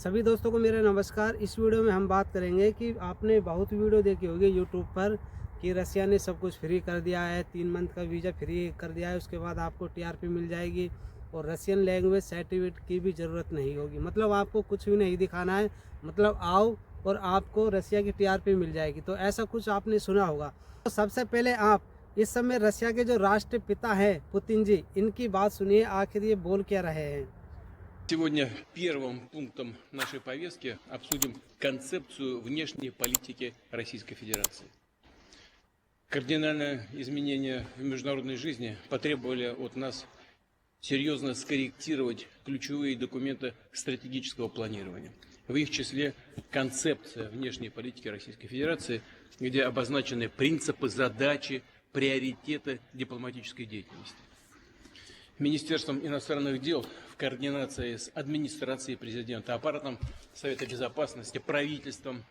सभी दोस्तों को मेरा नमस्कार। इस वीडियो में हम बात करेंगे कि आपने बहुत वीडियो देखी होगी यूट्यूब पर कि रसिया ने सब कुछ फ्री कर दिया है, 3 मंथ का वीज़ा फ्री कर दिया है, उसके बाद आपको टीआरपी मिल जाएगी और रसियन लैंग्वेज सर्टिफिकेट की भी ज़रूरत नहीं होगी। मतलब आपको कुछ भी नहीं दिखाना है, मतलब आओ और आपको रसिया की टीआरपी मिल जाएगी। तो ऐसा कुछ आपने सुना होगा। तो सबसे पहले आप इस समय रसिया के जो राष्ट्रपिता हैं पुतिन जी, इनकी बात सुनिए, आखिर ये बोल क्या रहे हैं। Сегодня первым пунктом нашей повестки обсудим концепцию внешней политики Российской Федерации. Кардинальные изменения в международной жизни потребовали от нас серьезно скорректировать ключевые документы стратегического планирования. В их числе концепция внешней политики Российской Федерации, где обозначены принципы, задачи, приоритеты дипломатической деятельности. Министерством иностранных дел в координации с администрацией президента, аппаратом Совета Безопасности, правительством,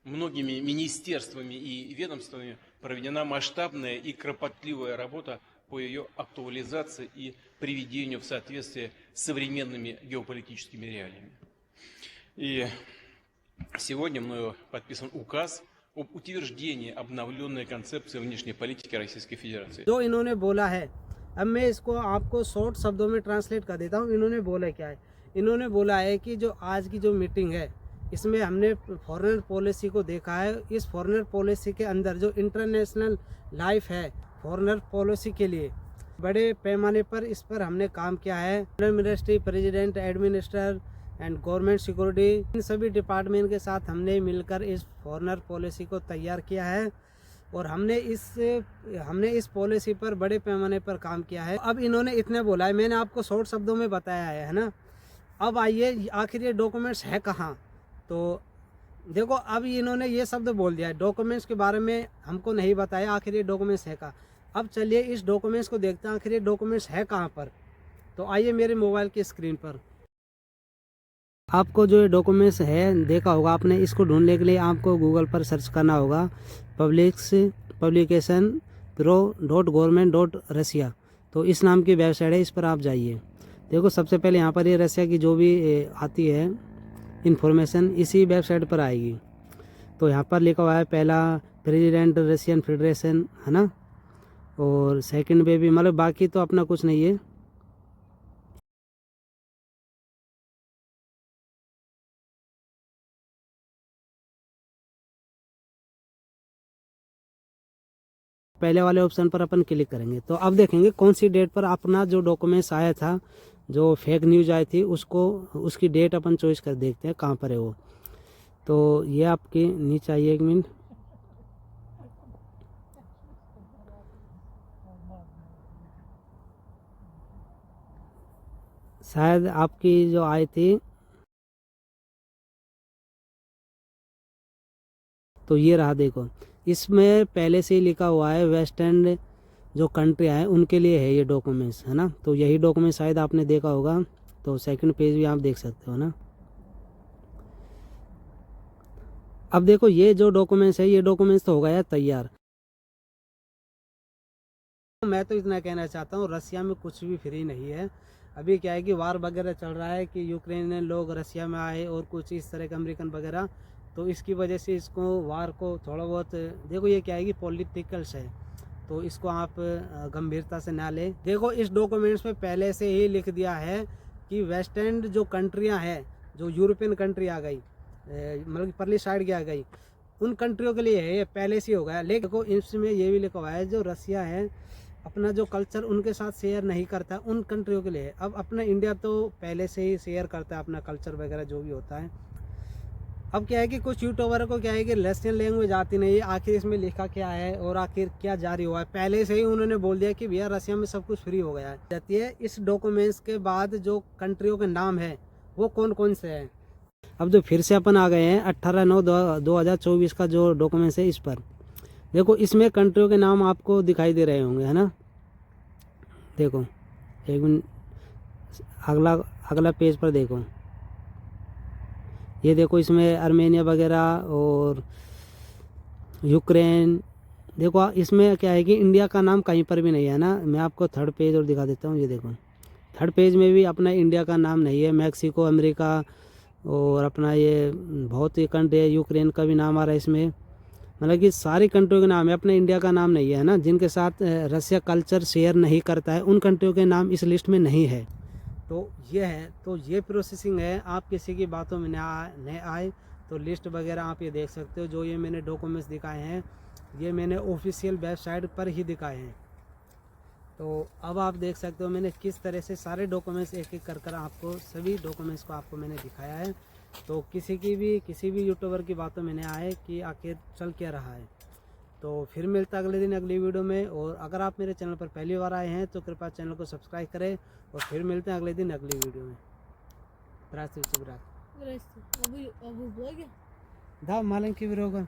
многими министерствами и ведомствами проведена масштабная и кропотливая работа по ее актуализации и приведению в соответствие с современными геополитическими реалиями. И сегодня мною подписан указ об утверждении обновленной концепции внешней политики Российской Федерации. जो इन्होंने बोला है, अब मैं इसको आपको शॉर्ट शब्दों में ट्रांसलेट कर देता हूँ। इन्होंने बोला क्या है? इन्होंने बोला है कि जो आज की जो मीटिंग है, इसमें हमने फॉरेन पॉलिसी को देखा है। इस फॉरेन पॉलिसी के अंदर जो इंटरनेशनल लाइफ है फॉरेन पॉलिसी के लिए बड़े पैमाने पर इस पर हमने काम किया है। Foreign ministry, president, administer and government security, इन सभी डिपार्टमेंट के साथ हमने मिलकर इस फॉरेन पॉलिसी को तैयार किया है और हमने इस पॉलिसी पर बड़े पैमाने पर काम किया है। अब इन्होंने इतने बोला है, मैंने आपको शॉर्ट शब्दों में बताया है ना। अब आइए, आखिर ये डॉक्यूमेंट्स है कहाँ? तो देखो, अब इन्होंने ये शब्द बोल दिया है, डॉक्यूमेंट्स के बारे में हमको नहीं बताया आखिर ये डॉक्यूमेंट्स है कहाँ। अब चलिए इस डॉक्यूमेंट्स को देखते हैं, आखिर ये डॉक्यूमेंट्स है कहाँ पर। तो आइए मेरे मोबाइल की स्क्रीन पर आपको जो ये डॉक्यूमेंट्स है देखा होगा आपने। इसको ढूंढने के लिए आपको गूगल पर सर्च करना होगा publication.gov.Russia। तो इस नाम की वेबसाइट है, इस पर आप जाइए। देखो, सबसे पहले यहाँ पर ये रसिया की जो भी आती है इंफॉर्मेशन इसी वेबसाइट पर आएगी। तो यहाँ पर लिखा हुआ है पहला प्रेसिडेंट रशियन फेडरेशन, है ना, और सेकंड पे भी, मतलब बाकी तो अपना कुछ नहीं है। पहले वाले ऑप्शन पर अपन क्लिक करेंगे तो अब देखेंगे कौन सी डेट पर अपना जो डॉक्यूमेंट्स आया था, जो फेक न्यूज़ आई थी, उसकी डेट अपन चॉइस कर देखते हैं कहाँ पर है वो। तो ये आपके नीचे आइए, 1 मिनट। शायद आपकी जो आई थी, तो ये रहा। देखो, इसमें पहले से ही लिखा हुआ है वेस्टर्न जो कंट्री है उनके लिए है ये डॉक्यूमेंट्स, है ना। तो यही डॉक्यूमेंट शायद आपने देखा होगा। तो सेकंड पेज भी आप देख सकते हो ना। अब देखो, ये जो डॉक्यूमेंट्स है, ये डॉक्यूमेंट्स तो हो गया तैयार। मैं तो इतना कहना चाहता हूँ, रसिया में कुछ भी फ्री नहीं है। अभी क्या है कि वार वगैरह चल रहा है कि यूक्रेनियन लोग रसिया में आए और कुछ इस तरह के अमेरिकन वगैरह, तो इसकी वजह से इसको वार को थोड़ा बहुत, देखो ये क्या है कि पॉलिटिकल्स है, तो इसको आप गंभीरता से ना लें। देखो, इस डॉक्यूमेंट्स में पहले से ही लिख दिया है कि वेस्टर्न जो कंट्रियां हैं, जो यूरोपियन कंट्री आ गई, मतलब परली साइड की आ गई, उन कंट्रियों के लिए है, ये पहले से ही हो गया। लेकिन देखो, इसमें ये भी लिखा हुआ है जो रसिया है अपना जो कल्चर उनके साथ शेयर नहीं करता, उन कंट्रियों के लिए। अब अपना इंडिया तो पहले से ही शेयर करता है अपना कल्चर वगैरह जो भी होता है। अब क्या है कि कुछ यूट्यूबर को क्या है कि रशियन लैंग्वेज आती नहीं है, आखिर इसमें लिखा क्या है और आखिर क्या जारी हुआ है। पहले से ही उन्होंने बोल दिया कि भैया रशिया में सब कुछ फ्री हो गया है। रहती है इस डॉक्यूमेंट्स के बाद जो कंट्रियों के नाम है वो कौन कौन से हैं। अब जो फिर से अपन आ गए हैं 18/9/2024 का जो डॉक्यूमेंट्स है, इस पर देखो, इसमें कंट्रियों के नाम आपको दिखाई दे रहे होंगे, है ना। देखो, 1 मिनट, अगला पेज पर देखो, ये देखो, इसमें आर्मेनिया वगैरह और यूक्रेन। देखो, इसमें क्या है कि इंडिया का नाम कहीं पर भी नहीं है ना। मैं आपको थर्ड पेज और दिखा देता हूँ। ये देखो, थर्ड पेज में भी अपना इंडिया का नाम नहीं है। मैक्सिको, अमेरिका, और अपना ये बहुत ही कंट्री है, यूक्रेन का भी नाम आ रहा है इसमें। मतलब कि सारी कंट्रियों के नाम है, अपने इंडिया का नाम नहीं है ना। जिनके साथ रसिया कल्चर शेयर नहीं करता है उन कंट्रियों के नाम इस लिस्ट में नहीं है। तो ये है, तो ये प्रोसेसिंग है। आप किसी की बातों में नहीं आए तो लिस्ट वगैरह आप ये देख सकते हो। जो ये मैंने डॉक्यूमेंट्स दिखाए हैं ये मैंने ऑफिशियल वेबसाइट पर ही दिखाए हैं। तो अब आप देख सकते हो मैंने किस तरह से सारे डॉक्यूमेंट्स एक एक कर आपको सभी डॉक्यूमेंट्स को आपको मैंने दिखाया है। तो किसी भी यूट्यूबर की बातों में नहीं आए कि आखिर चल क्या रहा है। तो फिर मिलता अगले दिन अगली वीडियो में। और अगर आप मेरे चैनल पर पहली बार आए हैं तो कृपया चैनल को सब्सक्राइब करें। और फिर मिलते हैं अगले दिन अगली वीडियो में। Здравствуйте, брат. Здрасте. А вы блогер? Да, маленький врагон.